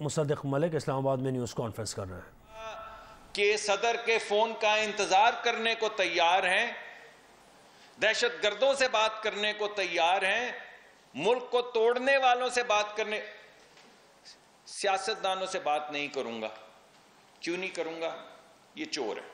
मुसद्दिक मलिक इस्लामाबाद में news conference कर रहे हैं कि सदर के फोन का इंतजार करने को तैयार हैं, दहशतगर्दों से बात करने को तैयार हैं, मुल्क को तोड़ने वालों से बात करने, सियासतदानों से बात नहीं करूंगा। क्यों नहीं करूंगा? ये चोर है।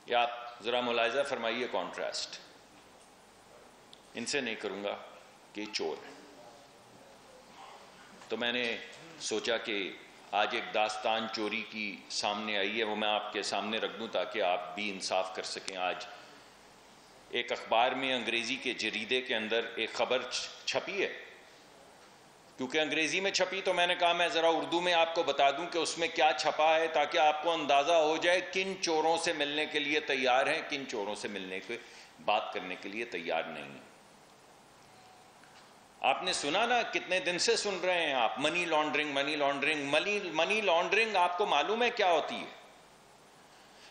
या आप जरा मुलाहिजा फरमाइए कॉन्ट्रास्ट, इनसे नहीं करूंगा कि चोर है। तो मैंने सोचा कि आज एक दास्तान चोरी की सामने आई है, वो मैं आपके सामने रख दूं ताकि आप भी इंसाफ कर सकें। आज एक अखबार में अंग्रेजी के जरीदे के अंदर एक खबर छपी है, क्योंकि अंग्रेजी में छपी तो मैंने कहा मैं जरा उर्दू में आपको बता दूं कि उसमें क्या छपा है, ताकि आपको अंदाजा हो जाए किन चोरों से मिलने के लिए तैयार हैं, किन चोरों से मिलने के बात करने के लिए तैयार नहीं है। आपने सुना ना, कितने दिन से सुन रहे हैं आप, money laundering money laundering money laundering. आपको मालूम है क्या होती है?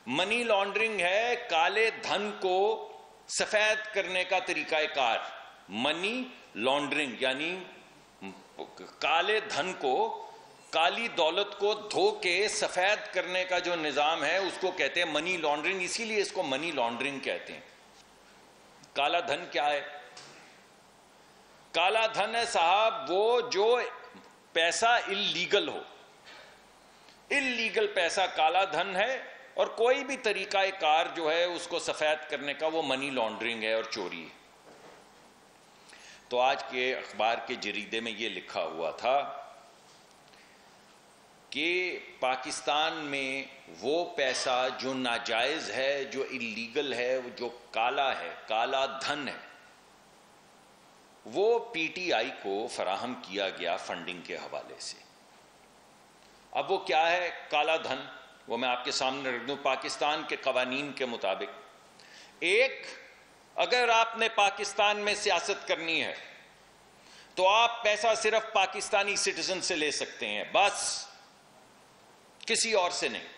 मनी लॉन्ड्रिंग है काले धन को सफेद करने का तरीकाकार। मनी लॉन्ड्रिंग यानी काले धन को, काली दौलत को धो के सफेद करने का जो निजाम है उसको कहते हैं मनी लॉन्ड्रिंग। इसीलिए इसको मनी लॉन्ड्रिंग कहते हैं। काला धन क्या है? काला धन है साहब वो जो पैसा इल्लीगल हो, इल्लीगल पैसा काला धन है, और कोई भी तरीकाकार जो है उसको सफेद करने का वो मनी लॉन्ड्रिंग है और चोरी है। तो आज के अखबार के जरीदे में ये लिखा हुआ था कि पाकिस्तान में वो पैसा जो नाजायज है, जो इल्लीगल है, जो काला है, काला धन है, वो पीटीआई को फराहम किया गया फंडिंग के हवाले से। अब वो क्या है काला धन, वो मैं आपके सामने रख दूं। पाकिस्तान के कवानीन के मुताबिक, एक, अगर आपने पाकिस्तान में सियासत करनी है तो आप पैसा सिर्फ पाकिस्तानी सिटीजन से ले सकते हैं, बस, किसी और से नहीं।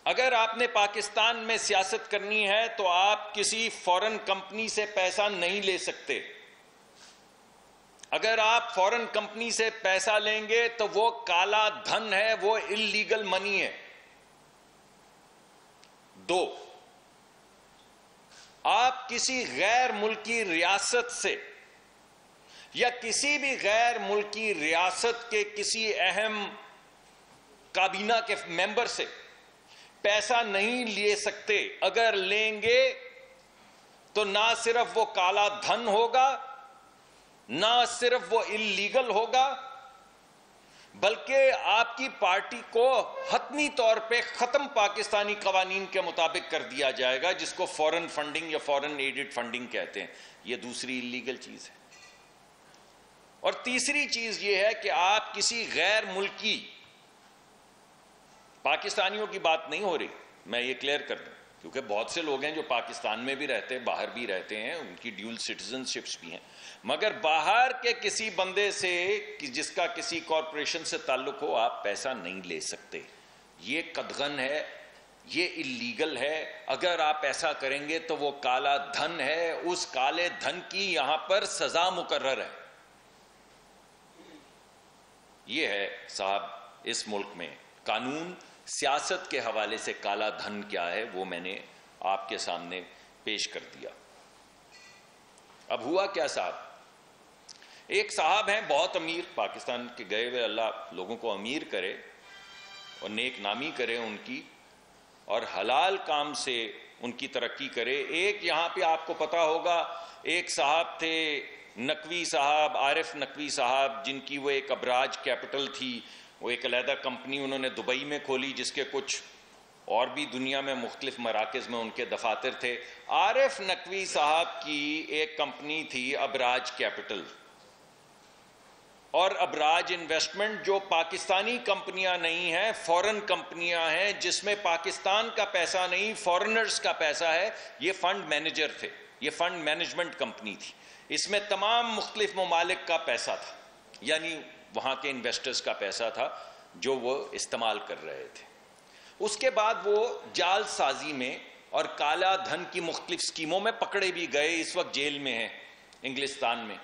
अगर आपने पाकिस्तान में सियासत करनी है तो आप किसी फॉरेन कंपनी से पैसा नहीं ले सकते। अगर आप फॉरेन कंपनी से पैसा लेंगे तो वो काला धन है, वो इल्लीगल मनी है। दो, आप किसी गैर मुल्की रियासत से या किसी भी गैर मुल्की रियासत के किसी अहम काबीना के मेंबर से पैसा नहीं ले सकते। अगर लेंगे तो ना सिर्फ वो काला धन होगा, ना सिर्फ वो इल्लीगल होगा, बल्कि आपकी पार्टी को हतमी तौर पे खत्म पाकिस्तानी कवानीन के मुताबिक कर दिया जाएगा, जिसको फॉरेन फंडिंग या फॉरेन एडेड फंडिंग कहते हैं। ये दूसरी इल्लीगल चीज है। और तीसरी चीज ये है कि आप किसी गैर मुल्की, पाकिस्तानियों की बात नहीं हो रही, मैं ये क्लियर कर दूं, क्योंकि बहुत से लोग हैं जो पाकिस्तान में भी रहते हैं, बाहर भी रहते हैं, उनकी ड्यूल सिटीजनशिप्स भी हैं, मगर बाहर के किसी बंदे से जिसका किसी कॉरपोरेशन से ताल्लुक हो आप पैसा नहीं ले सकते। ये कदगन है, ये इल्लीगल है। अगर आप ऐसा करेंगे तो वो काला धन है, उस काले धन की यहां पर सजा मुकर्रर है। ये है साहब इस मुल्क में कानून। सियासत के हवाले से काला धन क्या है वो मैंने आपके सामने पेश कर दिया। अब हुआ क्या साहब, एक साहब हैं बहुत अमीर, पाकिस्तान के गए हुए, अल्लाह लोगों को अमीर करे और नेक नामी करे उनकी, और हलाल काम से उनकी तरक्की करे। एक यहां पे आपको पता होगा एक साहब थे नकवी साहब, आरिफ नकवी साहब, जिनकी वो एक अबराज कैपिटल थी, वो एक अलहदा कंपनी उन्होंने दुबई में खोली, जिसके कुछ और भी दुनिया में मुख्तलिफ मराकज़ में उनके दफातर थे। आरिफ नकवी साहब की एक कंपनी थी अबराज कैपिटल और अबराज इन्वेस्टमेंट, जो पाकिस्तानी कंपनियां नहीं हैं, फॉरेन कंपनियां हैं, जिसमें पाकिस्तान का पैसा नहीं, फॉरेनर्स का पैसा है। ये फंड मैनेजर थे, ये फंड मैनेजमेंट कंपनी थी। इसमें तमाम मुख्तलिफ ममालिक का पैसा था, यानी वहां के इन्वेस्टर्स का पैसा था जो वो इस्तेमाल कर रहे थे। उसके बाद वो जाल साजी में और काला धन की मुख्तलिफ स्कीमों में पकड़े भी गए, इस वक्त जेल में हैं इंग्लिस्तान में।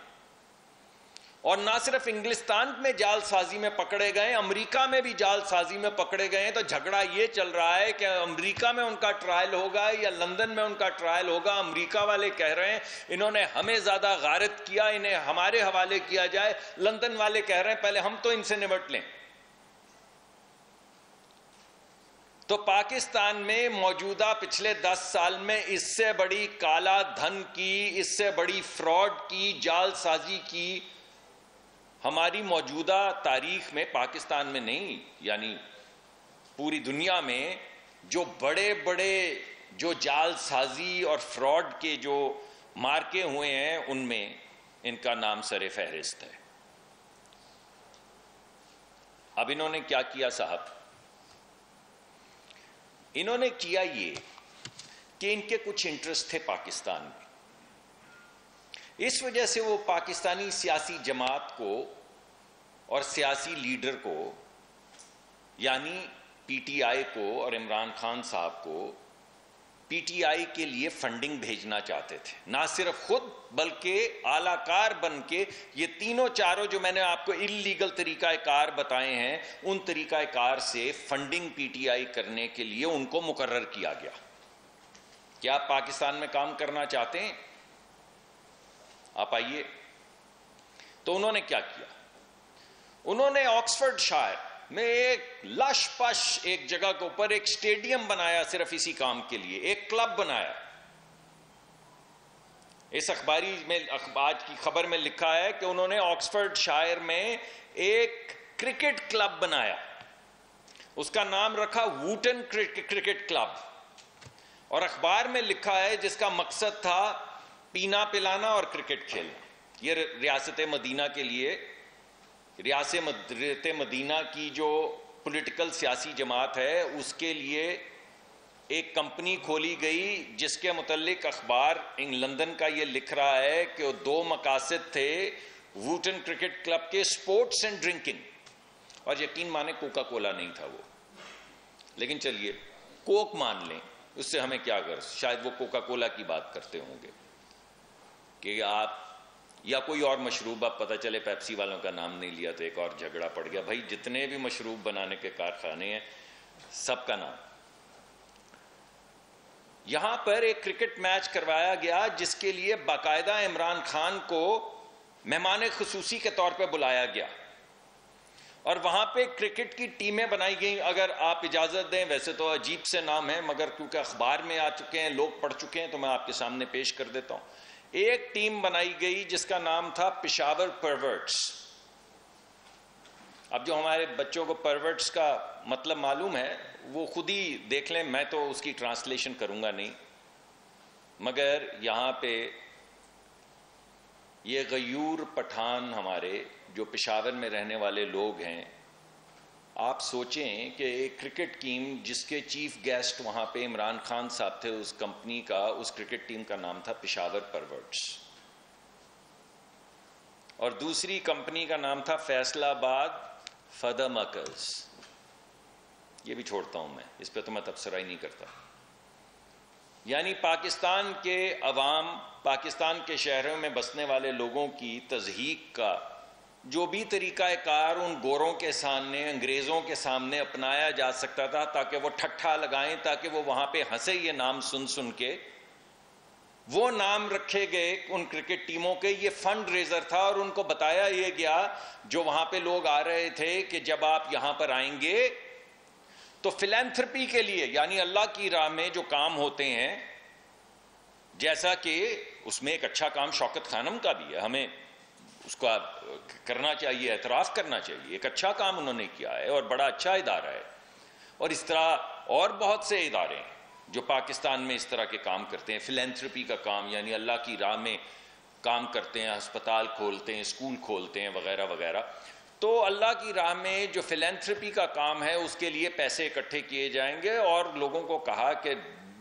और ना सिर्फ इंग्लिस्तान में जालसाजी में पकड़े गए, अमेरिका में भी जालसाजी में पकड़े गए। तो झगड़ा ये चल रहा है कि अमेरिका में उनका ट्रायल होगा या लंदन में उनका ट्रायल होगा। अमेरिका वाले कह रहे हैं इन्होंने हमें ज्यादा गारत किया, इन्हें हमारे हवाले किया जाए। लंदन वाले कह रहे हैं पहले हम तो इनसे निपट लें। तो पाकिस्तान में मौजूदा पिछले 10 साल में इससे बड़ी काला धन की, इससे बड़ी फ्रॉड की, जालसाजी की हमारी मौजूदा तारीख में, पाकिस्तान में नहीं यानी पूरी दुनिया में जो बड़े बड़े जो जालसाजी और फ्रॉड के जो मार्के हुए हैं उनमें इनका नाम सरे फहरिस्त है। अब इन्होंने क्या किया साहब, इन्होंने किया ये कि इनके कुछ इंटरेस्ट थे पाकिस्तान में, इस वजह से वो पाकिस्तानी सियासी जमात को और सियासी लीडर को यानी पीटीआई को और इमरान खान साहब को पीटीआई के लिए फंडिंग भेजना चाहते थे। ना सिर्फ खुद बल्कि आलाकार बन के ये तीनों चारों जो मैंने आपको इल्लीगल तरीकाकार बताए हैं, उन तरीकाकार से फंडिंग पीटीआई करने के लिए उनको मुकर्रर किया गया। क्या आप पाकिस्तान में काम करना चाहते हैं? आप आइए। तो उन्होंने क्या किया, उन्होंने ऑक्सफोर्ड शायर में एक लश पश एक जगह के ऊपर एक स्टेडियम बनाया सिर्फ इसी काम के लिए, एक क्लब बनाया। इस अखबारी में आज की खबर में लिखा है कि उन्होंने ऑक्सफोर्ड शायर में एक क्रिकेट क्लब बनाया, उसका नाम रखा वूटन क्रिकेट क्लब, और अखबार में लिखा है जिसका मकसद था पीना पिलाना और क्रिकेट खेलना। यह रियासत मदीना के लिए, रियासत मदीना की जो पॉलिटिकल सियासी जमात है उसके लिए एक कंपनी खोली गई जिसके मुतल्लिक अखबार लंदन का ये लिख रहा है कि 2 मकासद थे वूटन क्रिकेट क्लब के, स्पोर्ट्स एंड ड्रिंकिंग। और यकीन माने कोका कोला नहीं था वो, लेकिन चलिए कोक मान लें, उससे हमें क्या गर्ज, शायद वो कोका कोला की बात करते होंगे कि आप या कोई और मशरूब, अब पता चले पेप्सी वालों का नाम नहीं लिया तो एक और झगड़ा पड़ गया। भाई जितने भी मशरूब बनाने के कारखाने हैं सबका नाम। यहां पर एक क्रिकेट मैच करवाया गया जिसके लिए बाकायदा इमरान खान को मेहमान खुसूसी के तौर पे बुलाया गया और वहां पे क्रिकेट की टीमें बनाई गई। अगर आप इजाजत दें, वैसे तो अजीब से नाम है मगर क्योंकि अखबार में आ चुके हैं, लोग पढ़ चुके हैं, तो मैं आपके सामने पेश कर देता हूं। एक टीम बनाई गई जिसका नाम था पेशावर परवर्ट्स। अब जो हमारे बच्चों को परवर्ट्स का मतलब मालूम है वो खुद ही देख लें, मैं तो उसकी ट्रांसलेशन करूंगा नहीं, मगर यहां पे ये गयूर पठान हमारे जो पेशावर में रहने वाले लोग हैं, आप सोचें कि एक क्रिकेट टीम जिसके चीफ गेस्ट वहां पे इमरान खान साहब थे, उस कंपनी का, उस क्रिकेट टीम का नाम था पेशावर परवर्ट्स, और दूसरी कंपनी का नाम था फैसलाबाद फदमकर्स। ये भी छोड़ता हूं मैं, इस पे तो मैं तबसरा ही नहीं करता। यानी पाकिस्तान के अवाम, पाकिस्तान के शहरों में बसने वाले लोगों की तज़हीक का जो भी तरीकाकार उन गोरों के सामने, अंग्रेजों के सामने अपनाया जा सकता था ताकि वो ठट्ठा लगाएं, ताकि वो वहां पे हंसे, ये नाम सुन सुन के वो नाम रखे गए उन क्रिकेट टीमों के। ये फंड रेजर था और उनको बताया ये गया जो वहां पे लोग आ रहे थे कि जब आप यहां पर आएंगे तो फिलैंथ्रोपी के लिए, यानी अल्लाह की राह में जो काम होते हैं, जैसा कि उसमें एक अच्छा काम शौकत खानम का भी है, हमें उसका करना चाहिए, एतराफ करना चाहिए, एक अच्छा काम उन्होंने किया है और बड़ा अच्छा इदारा है। और इस तरह और बहुत से इदारे हैं जो पाकिस्तान में इस तरह के काम करते हैं, फिलैंथ्रोपी का काम, यानी अल्लाह की राह में काम करते हैं, अस्पताल खोलते हैं, स्कूल खोलते हैं, वगैरह वगैरह। तो अल्लाह की राह में जो फिलैंथ्रोपी का काम है उसके लिए पैसे इकट्ठे किए जाएंगे और लोगों को कहा कि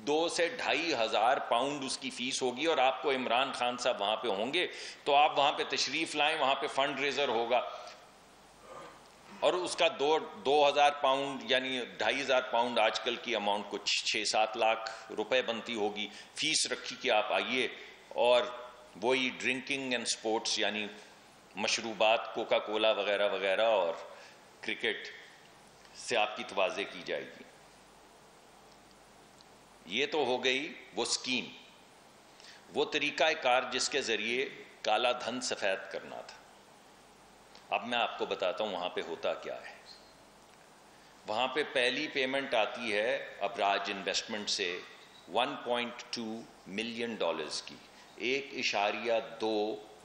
2 से 2,500 पाउंड उसकी फीस होगी और आपको इमरान खान साहब वहां पे होंगे तो आप वहां पे तशरीफ लाएं, वहां पे फंड रेजर होगा और उसका 2,000 पाउंड यानी 2,500 पाउंड आजकल की अमाउंट कुछ 6-7 लाख रुपए बनती होगी। फीस रखी कि आप आइए और वही ड्रिंकिंग एंड स्पोर्ट्स यानी मशरूबात, कोका कोला वगैरह वगैरह और क्रिकेट से आपकी तवाज़े की जाएगी। ये तो हो गई वो स्कीम, वो तरीकाकार जिसके जरिए काला धन सफेद करना था। अब मैं आपको बताता हूं वहां पे होता क्या है। वहां पे पहली पेमेंट आती है अबराज इन्वेस्टमेंट से 1.2 मिलियन डॉलर्स की, 1.2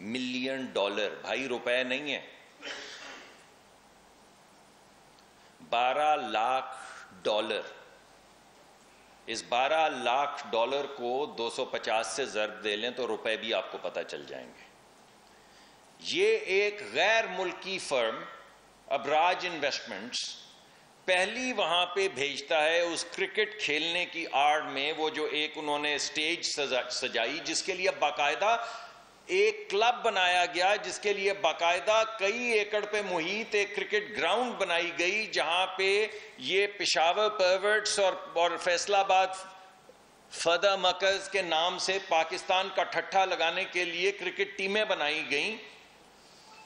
मिलियन डॉलर, भाई रुपए नहीं है, 12 लाख डॉलर। इस 12 लाख डॉलर को 250 से ज़र्ब दे लें तो रुपए भी आपको पता चल जाएंगे। ये एक गैर मुल्की फर्म अबराज इन्वेस्टमेंट्स पहली वहां पे भेजता है उस क्रिकेट खेलने की आड़ में, वो जो एक उन्होंने स्टेज सजाई जिसके लिए बाकायदा एक क्लब बनाया गया, जिसके लिए बाकायदा कई एकड़ पे मुहित एक क्रिकेट ग्राउंड बनाई गई, जहां पे ये पेशावर परवर्ट्स और फैसलाबाद फदा मकज के नाम से पाकिस्तान का ठट्ठा लगाने के लिए क्रिकेट टीमें बनाई गई।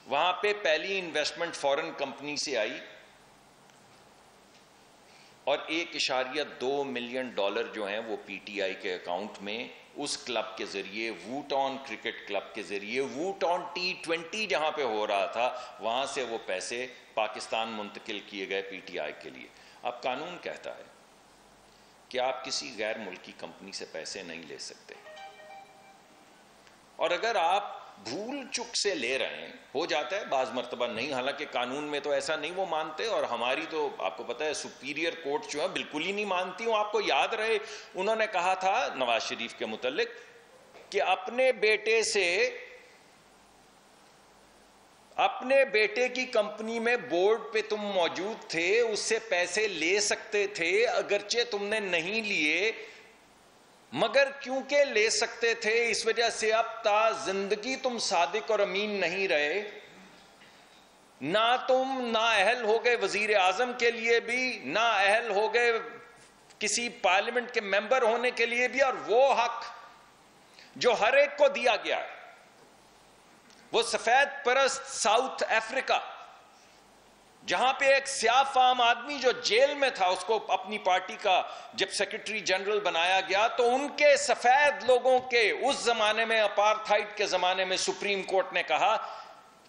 वहां पे पहली इन्वेस्टमेंट फॉरेन कंपनी से आई और 1.2 मिलियन डॉलर जो हैं वो पीटीआई के अकाउंट में उस क्लब के जरिए, वूटॉन क्रिकेट क्लब के जरिए, वूटॉन T20 जहां पे हो रहा था वहां से वो पैसे पाकिस्तान मुंतकिल किए गए पीटीआई के लिए। अब कानून कहता है कि आप किसी गैर मुल्की कंपनी से पैसे नहीं ले सकते, और अगर आप भूल चुक से ले रहे हैं, हो जाता है बाज मर्तबा नहीं, हालांकि कानून में तो ऐसा नहीं वो मानते, और हमारी तो आपको पता है सुपीरियर कोर्ट जो है बिल्कुल ही नहीं मानती हूं। आपको याद रहे उन्होंने कहा था नवाज शरीफ के मुतल्लिक कि अपने बेटे की कंपनी में बोर्ड पे तुम मौजूद थे, उससे पैसे ले सकते थे, अगरचे तुमने नहीं लिए, मगर क्योंकि ले सकते थे इस वजह से अब ता जिंदगी तुम सादिक और अमीन नहीं रहे, ना तुम नाअहल हो गए वजीर आजम के लिए भी, ना अहल हो गए किसी पार्लियामेंट के मेंबर होने के लिए भी, और वो हक जो हर एक को दिया गया है, वो सफेद परस्त साउथ अफ्रीका जहां पे एक स्याह फाम आदमी जो जेल में था, उसको अपनी पार्टी का जब सेक्रेटरी जनरल बनाया गया तो उनके सफेद लोगों के उस जमाने में, अपार्थाइड के जमाने में, सुप्रीम कोर्ट ने कहा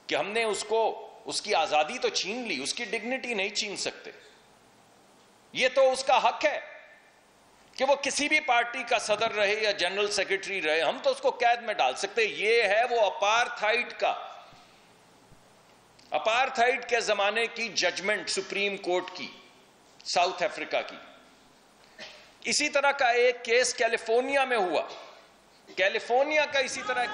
कि हमने उसकी आजादी तो छीन ली, उसकी डिग्निटी नहीं छीन सकते। ये तो उसका हक है कि वो किसी भी पार्टी का सदर रहे या जनरल सेक्रेटरी रहे, हम तो उसको कैद में डाल सकते। ये है वो अपार्थाइड के जमाने की जजमेंट सुप्रीम कोर्ट की, साउथ अफ्रीका की। इसी तरह का एक केस कैलिफोर्निया में हुआ, कैलिफोर्निया का इसी तरह एक